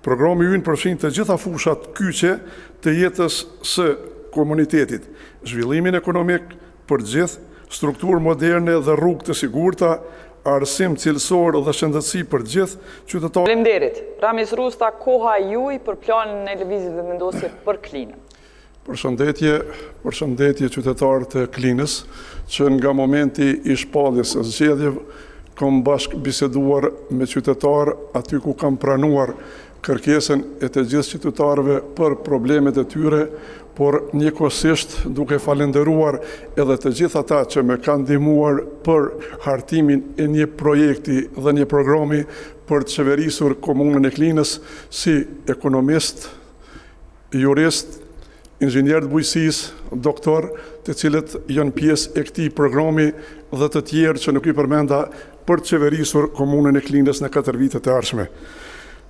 Programi ynë përfshin të gjitha fushat kyçe të jetës së komunitetit, zhvillimin ekonomik për gjithë, strukturë moderne dhe rrugë të sigurta, arsim cilësor dhe shëndetësi për gjithë qytetarët. Faleminderit. Ramis Rusta, koha juaj për planin e lëvizjes dhe vendosje për Klinën. Përshëndetje qytetarët e Klinës, që nga momenti i shpalljes së zgjedhjeve kam bashkë biseduar me qytetarë aty ku kam pranuar kërkesën e të gjithë qytetarëve për problemet e tyre, por njëkohësisht duke falenderuar edhe të gjithë ata që me kanë ndihmuar për hartimin e një projekti dhe një programi për të qeverisur komunën e Klinës si ekonomist, jurist, inxhinier të bujqësisë, doktor, të cilët janë pjesë e këtij programi dhe të tjerë që nuk i përmenda për të qeverisur komunën e Klinës në 4 vitet e ardhshme.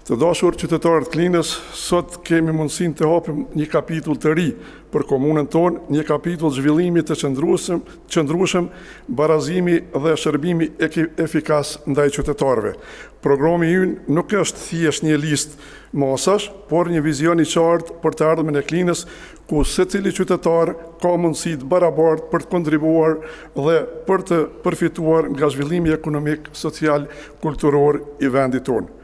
Të dashur qytetarët Klinës, sot kemi mundësinë të hapim një kapitull të ri për komunën tonë, një kapitull zhvillimi të qëndrueshëm, barazimi dhe shërbimi efikas ndaj qytetarëve. Programi ynë nuk është thjesht një listë masash, por një vizion i qartë për të ardhmen e Klinës, ku secili qytetar ka mundësi të barabartë për të kontribuar dhe për të përfituar nga zhvillimi ekonomik, social, kulturor i vendit tonë.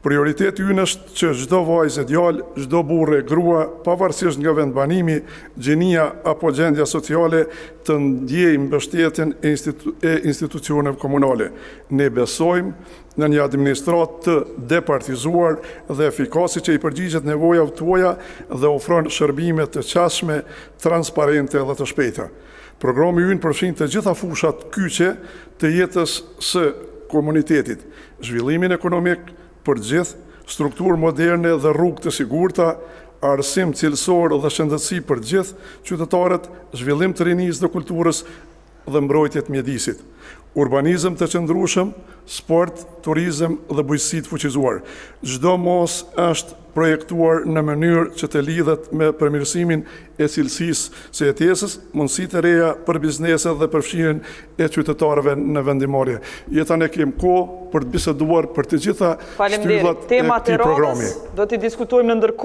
Prioriteti ynë është që çdo vajzë e djalë, çdo burrë e grua, pavarësisht nga vendbanimi, gjenia apo gjendja sociale, të ndjejë mbështetjen e institucioneve komunale. Ne besojmë në një administratë të departizuar dhe efikase që i përgjigjet nevojave tuaja dhe ofron shërbime të qasshme, transparente dhe të shpejta. Programi ynë përfshin të gjitha fushat kyçe të jetës së komunitetit, zhvillimin ekonomik për gjithë, strukturë moderne dhe rrugë të sigurta, arsim cilësor dhe shëndetësi për gjithë qytetarët, zhvillim të rinisë dhe kulturës dhe mbrojtje të mjedisit, urbanizëm të qëndrueshëm, sport, turizëm dhe bujqësi të fuqizuar. Çdo mos është projektuar në mënyrë që të lidhet me përmirësimin e cilësisë së jetesës, mundësitë e reja për bizneset dhe përfshirjen e qytetarëve në vendimarrje. Jeta ne kemi kohë për të biseduar për të gjitha shtyllat e këtij programi. Temat e radhës do t'i diskutojmë në ndërkohë.